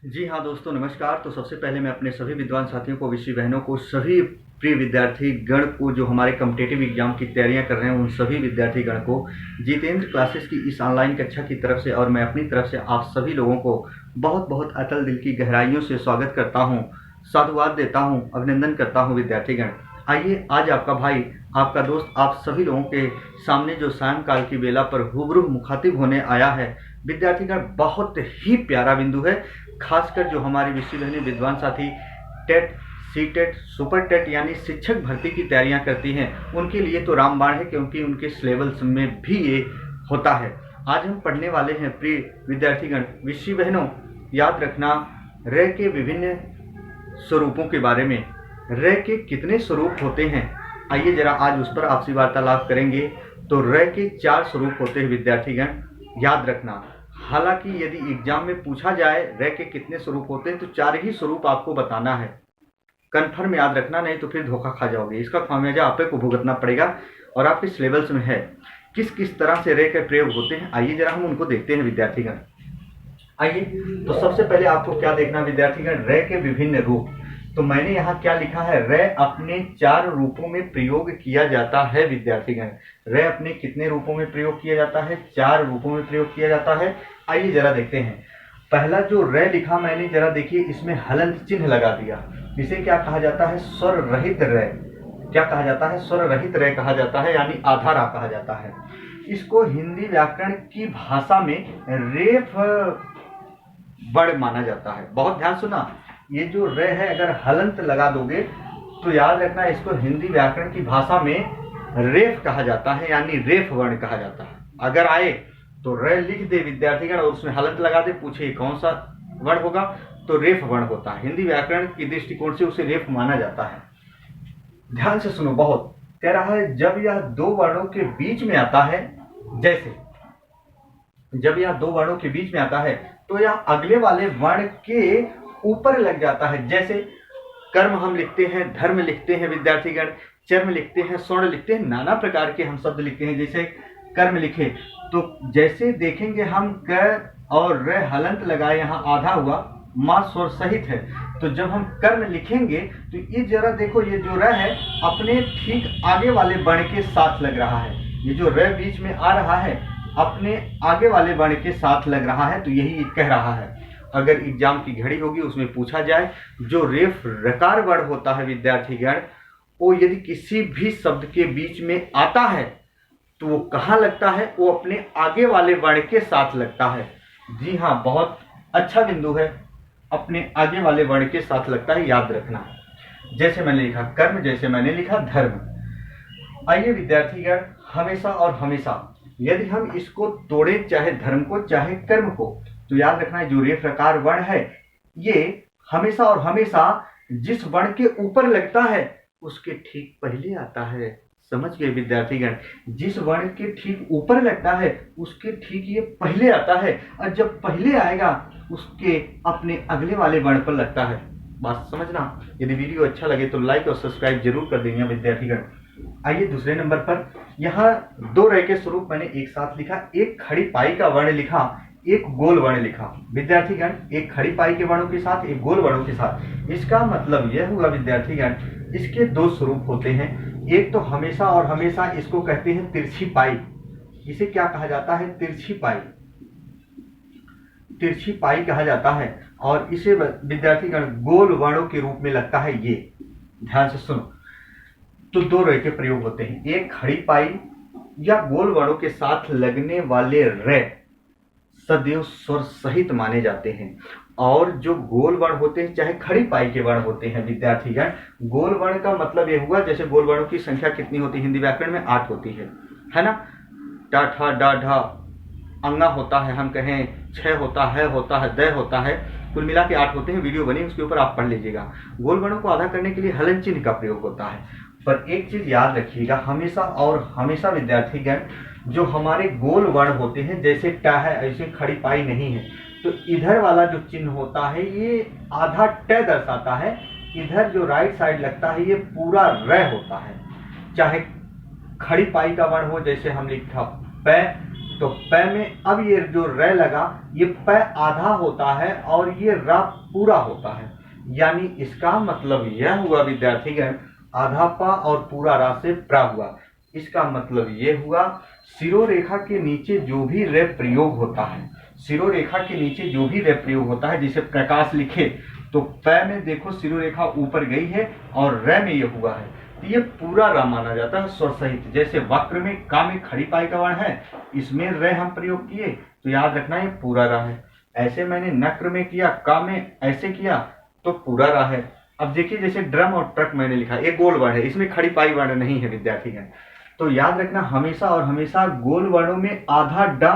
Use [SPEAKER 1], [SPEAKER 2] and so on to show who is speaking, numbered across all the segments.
[SPEAKER 1] जी हाँ दोस्तों, नमस्कार। तो सबसे पहले मैं अपने सभी विद्वान साथियों को, विषय बहनों को, सभी प्रिय विद्यार्थी गण को जो हमारे कॉम्पिटिटिव एग्जाम की तैयारियां कर रहे हैं, उन सभी विद्यार्थी गण को जितेंद्र क्लासेस की इस ऑनलाइन कक्षा की तरफ से और मैं अपनी तरफ से आप सभी लोगों को बहुत बहुत अतल दिल की गहराइयों से स्वागत करता हूँ, साधुवाद देता हूँ, अभिनंदन करता हूँ विद्यार्थीगण। आइए, आज आपका भाई, आपका दोस्त आप सभी लोगों के सामने जो सायंकाल की बेला पर हुबरू मुखातिब होने आया है विद्यार्थीगण, बहुत ही प्यारा बिंदु है। खासकर जो हमारी विषय बहनी विद्वान साथी TET, CTET, super TET यानी शिक्षक भर्ती की तैयारियां करती हैं, उनके लिए तो रामबाण है, क्योंकि उनके सिलेबस में भी ये होता है। आज हम पढ़ने वाले हैं प्रिय विद्यार्थीगण, विषय बहनों, याद रखना र के विभिन्न स्वरूपों के बारे में। र के कितने स्वरूप होते हैं, आइए जरा आज उस पर आपसी वार्तालाप करेंगे। तो र के 4 स्वरूप होते हैं विद्यार्थीगण, याद रखना। हालांकि यदि एग्जाम में पूछा जाए र के कितने स्वरूप होते हैं, तो 4 ही स्वरूप आपको बताना है। कन्फर्म याद रखना, नहीं तो फिर धोखा खा जाओगे। इसका खामियाजा आप को भुगतना पड़ेगा और आपके सिलेबस में है। किस किस तरह से र के प्रयोग होते हैं, आइए जरा हम उनको देखते हैं विद्यार्थीगण। आइए, तो सबसे पहले आपको क्या देखना विद्यार्थीगण, र के विभिन्न रूप। तो मैंने यहाँ क्या लिखा है, र अपने 4 रूपों में प्रयोग किया जाता है विद्यार्थीगण। र अपने कितने रूपों में प्रयोग किया जाता है, 4 रूपों में प्रयोग किया जाता है। आइए जरा देखते हैं। पहला जो र लिखा मैंने, जरा देखिए, इसमें हलंत चिन्ह लगा दिया। इसे क्या कहा जाता है, स्वर रहित र। क्या कहा जाता है, स्वर रहित र कहा जाता है, यानी आधा रा कहा जाता है। इसको हिंदी व्याकरण की भाषा में रेफ वर्ण माना जाता है। बहुत ध्यान सुना, ये जो र है अगर हलंत लगा दोगे तो याद रखना, इसको हिंदी व्याकरण की भाषा में रेफ कहा जाता है, यानी रेफ वर्ण कहा जाता है। अगर आए तो र लिख दे विद्यार्थीगण और उसमें हलंत लगा दे, पूछे कौन सा वर्ण होगा, तो रेफ वर्ण होता है। हिंदी व्याकरण की दृष्टिकोण से उसे रेफ माना जाता है। ध्यान से सुनो, बहुत कह रहा है, जब यह 2 वर्णों के बीच में आता है, जैसे जब यह 2 वर्णों के बीच में आता है तो यह अगले वाले वर्ण के ऊपर लग जाता है। जैसे कर्म हम लिखते हैं, धर्म लिखते हैं विद्यार्थीगण, चर्म लिखते हैं, स्वर्ण लिखते हैं, नाना प्रकार के हम शब्द लिखते हैं। जैसे कर्म लिखे तो जैसे देखेंगे हम, क और र हलंत लगाए, यहाँ आधा हुआ, मां स्वर सहित है। तो जब हम कर्म लिखेंगे तो ये जरा देखो, ये जो र है अपने ठीक आगे वाले वर्ण के साथ लग रहा है। ये जो र बीच में आ रहा है अपने आगे वाले वर्ण के साथ लग रहा है, तो यही कह रहा है। अगर एग्जाम की घड़ी होगी उसमें पूछा जाए, जो रेफ रकार वर्ण होता है विद्यार्थीगण, वो यदि किसी भी शब्द के बीच में आता है तो वो कहाँ लगता है, वो अपने आगे वाले वर्ण के साथ लगता है। जी हाँ, बहुत अच्छा बिंदु है, अपने आगे वाले वर्ण के साथ लगता है, याद रखना। जैसे मैंने लिखा कर्म, जैसे मैंने लिखा धर्म। आइए विद्यार्थीगण, हमेशा और हमेशा यदि हम इसको तोड़े, चाहे धर्म को चाहे कर्म को, तो याद रखना, जो रेफ रकार वर्ण है ये हमेशा और हमेशा जिस वर्ण के ऊपर लगता है उसके ठीक पहले आता है। समझ गए विद्यार्थीगण, जिस वर्ण के ठीक ऊपर लगता है उसके ठीक ये पहले आता है, और जब पहले आएगा उसके अपने अगले वाले वर्ण पर लगता है। बात समझना। यदि वीडियो अच्छा लगे तो लाइक और सब्सक्राइब जरूर कर देंगे विद्यार्थीगण। आइए दूसरे नंबर पर, यहाँ 2 र के स्वरूप मैंने एक साथ लिखा। एक खड़ी पाई का वर्ण लिखा, एक गोल वर्ण लिखा विद्यार्थीगण। एक खड़ी पाई के वर्णों के साथ, एक गोल वर्णों के साथ। इसका मतलब यह हुआ विद्यार्थीगण, इसके 2 स्वरूप होते हैं। एक तो हमेशा और हमेशा, इसको कहते हैं तिरछी पाई। इसे क्या कहा जाता है, तिरछी पाई। तिरछी पाई कहा जाता है, और इसे विद्यार्थीगण गोल वर्णों के रूप में लगता है। ये ध्यान से सुनो, तो 2 र के प्रयोग होते हैं। एक खड़ी पाई या गोल वर्णों के साथ लगने वाले र सदैव स्वर सहित माने जाते हैं, और जो गोल वर्ण होते हैं, चाहे खड़ी पाई के वर्ण होते हैं विद्यार्थीगण। गोल वर्ण का मतलब यह हुआ, जैसे गोल वर्णों की संख्या कितनी होती है हिंदी व्याकरण में, 8 होती है ना। टा ठा डा ढा, अंगा होता है, हम कहें 6 होता है, द होता है, कुल मिला के 8 होते हैं। वीडियो बनी, उसके ऊपर आप पढ़ लीजिएगा। गोल वर्णों को आधा करने के लिए हलन चिन्ह का प्रयोग होता है। पर एक चीज याद रखिएगा, हमेशा और हमेशा विद्यार्थीगण, जो हमारे गोल वर्ण होते हैं, जैसे ट है, ऐसे खड़ी पाई नहीं है, तो इधर वाला जो चिन्ह होता है ये आधा ट दर्शाता है। इधर जो राइट साइड लगता है ये पूरा र होता है। चाहे खड़ी पाई का वर्ण हो, जैसे हम लिखा प, तो प में अब ये जो र लगा, ये प आधा होता है और ये रा पूरा होता है। यानी इसका मतलब यह हुआ विद्यार्थीगण, आधा पा और पूरा रा से प्रा हुआ। इसका मतलब ये हुआ शिरोरेखा के नीचे जो भी रे प्रयोग होता है, शिरोरेखा के नीचे जो भी रे प्रयोग होता है, जिसे प्रकाश लिखे तो प में देखो शिरोरेखा ऊपर गई है और र में ये हुआ है, तो ये पूरा रा माना जाता है स्वर सहित। जैसे वक्र में का में खड़ी पाई का वर्ण है, इसमें रे हम प्रयोग किए तो याद रखना ये पूरा रा है। ऐसे मैंने नक्र में किया, का में ऐसे किया तो पूरा रा है। अब देखिए जैसे ड्रम और ट्रक मैंने लिखा, एक गोल वर्ण है, इसमें खड़ी पाई वर्ण नहीं है विद्यार्थीगण। तो याद रखना हमेशा और हमेशा गोल वर्णों में आधा डा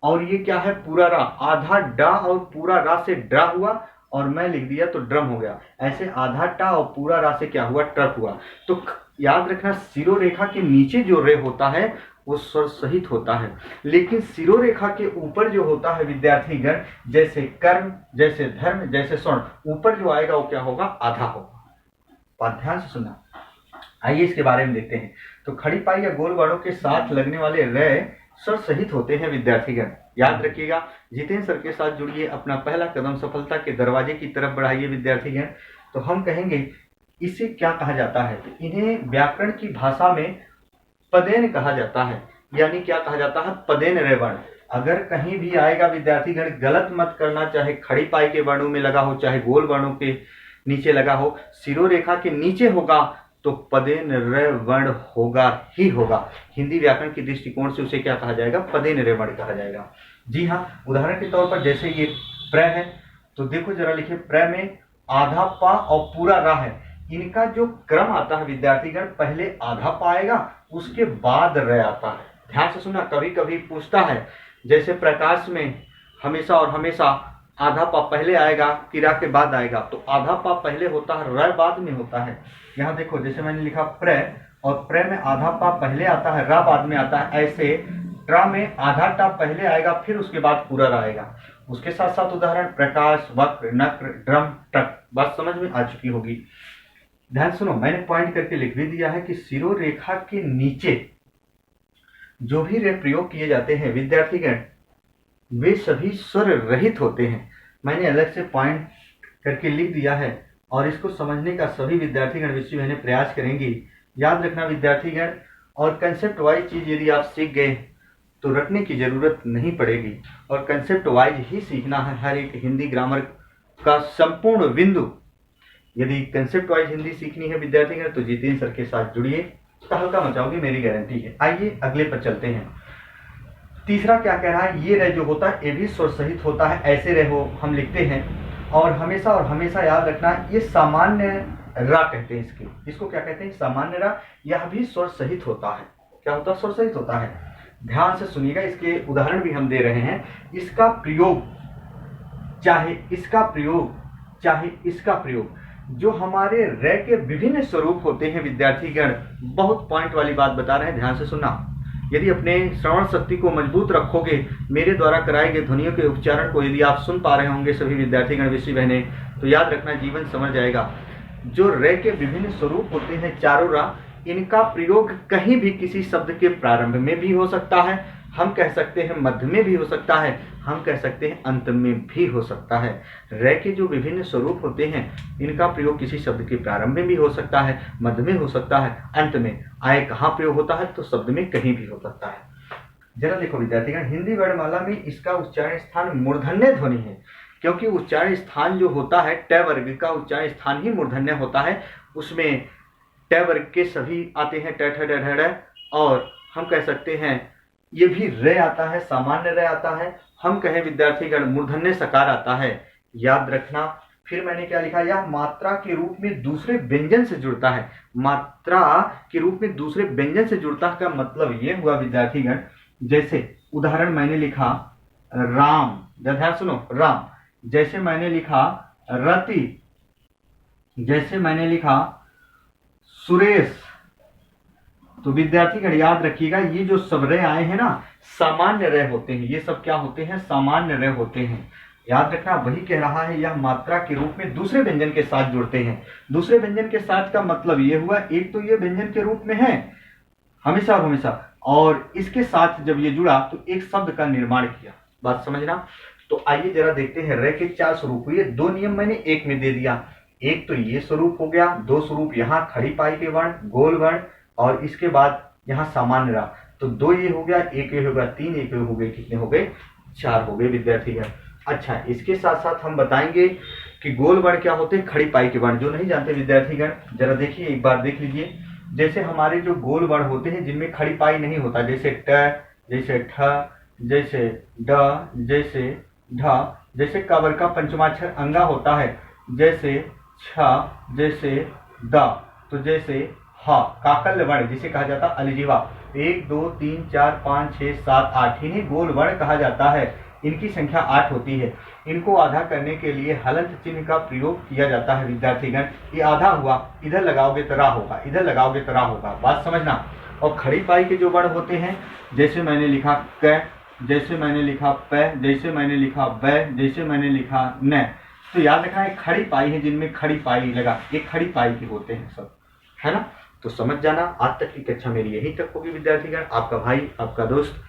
[SPEAKER 1] और ये क्या है पूरा रा, आधा डा और पूरा रा से ड्रा हुआ और मैं लिख दिया तो ड्रम हो गया। ऐसे आधा टा और पूरा रा से क्या हुआ, ट्रक हुआ। तो याद रखना शिरोरेखा के नीचे जो रे होता है वो स्वर सहित होता है, लेकिन शिरोरेखा के ऊपर जो होता है विद्यार्थीगण, जैसे कर्म, जैसे धर्म, जैसे स्वर्ण, ऊपर जो आएगा वो क्या होगा, आधा होगा। बात ध्यान से सुनना। आइए इसके बारे में देखते हैं। तो खड़ी पाई या गोल वर्णों के साथ लगने वाले रे स्वर सहित होते हैं विद्यार्थीगण। याद रखिएगा, जितेंद्र सर के साथ जुड़िए, अपना पहला कदम सफलता के दरवाजे की तरफ बढ़ाइए विद्यार्थीगण। तो हम कहेंगे इसे क्या कहा जाता है, तो इन्हें व्याकरण की भाषा में पदेन कहा जाता है। यानी क्या कहा जाता है, पदेन रे वर्ण। अगर कहीं भी आएगा विद्यार्थीगण, गलत मत करना, चाहे खड़ी पाई के वर्णों में लगा हो, चाहे गोल वर्णों के नीचे लगा हो, शिरोरेखा के नीचे होगा तो पदेन रे वर्ण होगा ही होगा। हिंदी व्याकरण के दृष्टिकोण से उसे क्या कहा जाएगा, पदेन रे वर्ण कहा जाएगा। जी हाँ, उदाहरण के तौर पर जैसे ये प्र है, तो देखो जरा लिखिए, प्र में आधा पा और पूरा रा है। इनका जो क्रम आता है विद्यार्थीगण, पहले आधा पा आएगा, उसके बाद रे आता है। ध्यान से सुनना, कभी कभी पूछता है, जैसे प्रकाश में हमेशा और हमेशा आधा पा पहले आएगा कि रा के बाद आएगा, तो आधा पा पहले होता है, रा बाद में होता है। यहाँ देखो जैसे मैंने लिखा प्र, और प्र में आधा पा पहले आता है, रा बाद में आता है। ऐसे ट्रा में आधा टा पहले आएगा, फिर उसके बाद पूरा रा आएगा। उसके साथ साथ उदाहरण प्रकाश, वक्र, नक्र, ड्रम, ट्रक। बात समझ में आ चुकी होगी। ध्यान सुनो, मैंने पॉइंट करके लिख भी दिया है कि शिरोरेखा के नीचे जो भी रे प्रयोग किए जाते हैं विद्यार्थीगण, वे सभी स्वर रहित होते हैं। मैंने अलग से पॉइंट करके लिख दिया है और इसको समझने का सभी विद्यार्थीगण विषय मैंने प्रयास करेंगे। याद रखना विद्यार्थीगण, और कंसेप्ट वाइज चीज यदि आप सीख गए तो रटने की जरूरत नहीं पड़ेगी, और कंसेप्ट वाइज ही सीखना है हर एक हिंदी ग्रामर का संपूर्ण बिंदु। यदि कंसेप्ट वाइज हिंदी सीखनी है विद्यार्थीगण तो जितेंद्र सर के साथ जुड़िए, तहलका मचाओगे, मेरी गारंटी है। आइए अगले पर चलते हैं। तीसरा क्या कह रहा है, ये रे जो होता है ये भी स्वर सहित होता है। ऐसे रे हो हम लिखते हैं, और हमेशा याद रखना, ये सामान्य रा कहते हैं इसको क्या कहते हैं, सामान्य रा। यह भी स्वर सहित होता है। क्या होता है, स्वर सहित होता है। ध्यान से सुनिएगा, इसके उदाहरण भी हम दे रहे हैं। इसका प्रयोग चाहे इसका प्रयोग चाहे इसका प्रयोग, जो हमारे रे के विभिन्न स्वरूप होते हैं विद्यार्थीगण, बहुत पॉइंट वाली बात बता रहे हैं, ध्यान से सुनना। यदि अपने श्रवण शक्ति को मजबूत रखोगे, मेरे द्वारा कराए गए ध्वनियों के उच्चारण को यदि आप सुन पा रहे होंगे सभी विद्यार्थीगण, विषय बहने, तो याद रखना जीवन समझ जाएगा। जो रे के विभिन्न स्वरूप होते हैं, चारों रा, इनका प्रयोग कहीं भी किसी शब्द के प्रारंभ में भी हो सकता है, हम कह सकते हैं मध्य में भी हो सकता है, हम कह सकते हैं अंत में भी हो सकता है। रे के जो विभिन्न स्वरूप होते हैं, इनका प्रयोग किसी शब्द के प्रारंभ में भी हो सकता है, मध्य में हो सकता है, अंत में। आए कहाँ प्रयोग होता है, तो शब्द में कहीं भी हो सकता है। जरा देखो विद्यार्थीगण, हिंदी वर्णमाला में इसका उच्चारण स्थान मूर्धन्य ध्वनि है, क्योंकि उच्चारण स्थान जो होता है, ट वर्ग का उच्चारण स्थान ही मूर्धन्य होता है। उसमें ट वर्ग के सभी आते हैं, ट, ठ, ड, ढ, ढ, और हम कह सकते हैं ये भी रे आता है, सामान्य रे आता है, हम कहें विद्यार्थीगण मूर्धन्य सकार आता है। याद रखना। फिर मैंने क्या लिखा, यह मात्रा के रूप में दूसरे व्यंजन से जुड़ता है। मात्रा के रूप में दूसरे व्यंजन से जुड़ता है का मतलब ये हुआ विद्यार्थीगण, जैसे उदाहरण मैंने लिखा राम, ध्यान सुनो, राम। जैसे मैंने लिखा रति, जैसे मैंने लिखा सुरेश। तो विद्यार्थीगण याद रखिएगा, ये जो सब रे आए हैं ना, सामान्य रे होते हैं। ये सब क्या होते हैं, सामान्य रे होते हैं। याद रखना, वही कह रहा है, यह मात्रा के रूप में दूसरे व्यंजन के साथ जुड़ते हैं। दूसरे व्यंजन के साथ का मतलब ये हुआ, एक तो ये व्यंजन के रूप में है, हमेशा और हमेशा। और इसके साथ जब ये जुड़ा तो एक शब्द का निर्माण किया। बात समझना। तो आइए जरा देखते हैं र के 4 स्वरूप हुए। 2 नियम मैंने एक में दे दिया। एक तो ये स्वरूप हो गया, 2 स्वरूप यहाँ खड़ी पाई के वर्ण, गोल वर्ण, और इसके बाद यहाँ सामान्य रहा। तो 2 ये हो गया, एक ये हो गया 3, एक ये हो गए, कितने हो गए? 4 हो गए विद्यार्थीगण। अच्छा, इसके साथ साथ हम बताएंगे कि गोल वर्ण क्या होते हैं, खड़ी पाई के वर्ण। जो नहीं जानते विद्यार्थीगण जरा देखिए, एक बार देख लीजिए। जैसे हमारे जो गोल वर्ण होते हैं जिनमें खड़ी पाई नहीं होता, जैसे ट, जैसे ठ, जैसे ड, जैसे ढ, जैसे कवर का पंचमाक्षर अंगा होता है, जैसे छ, जैसे द, तो जैसे ह, काकल्य वर्ण जिसे कहा जाता है अलिजिवा। 1 2 3 4 5 6 7 8 इन्हें गोल वर्ण कहा जाता है। इनकी संख्या 8 होती है। इनको आधा करने के लिए हलंत चिन्ह का प्रयोग किया जाता है विद्यार्थीगण। ये आधा हुआ, इधर लगाओगे तो रा होगा, इधर लगाओगे तो रा होगा। बात समझना। और खड़ी पाई के जो वर्ण होते हैं, जैसे मैंने लिखा क, जैसे मैंने लिखा प, जैसे मैंने लिखा ब, जैसे मैंने लिखा न, तो याद रखना है खड़ी पाई है जिनमें खड़ी पाई लगा, ये खड़ी पाई के होते हैं सब, है ना। तो समझ जाना। आज तक की कक्षा मेरी यहीं तक होगी विद्यार्थीगण। आपका भाई, आपका दोस्त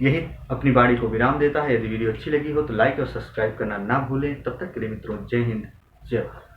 [SPEAKER 1] यही अपनी वाणी को विराम देता है। यदि वीडियो अच्छी लगी हो तो लाइक और सब्सक्राइब करना ना भूलें। तब तक के लिए मित्रों, जय हिंद, जय भारत।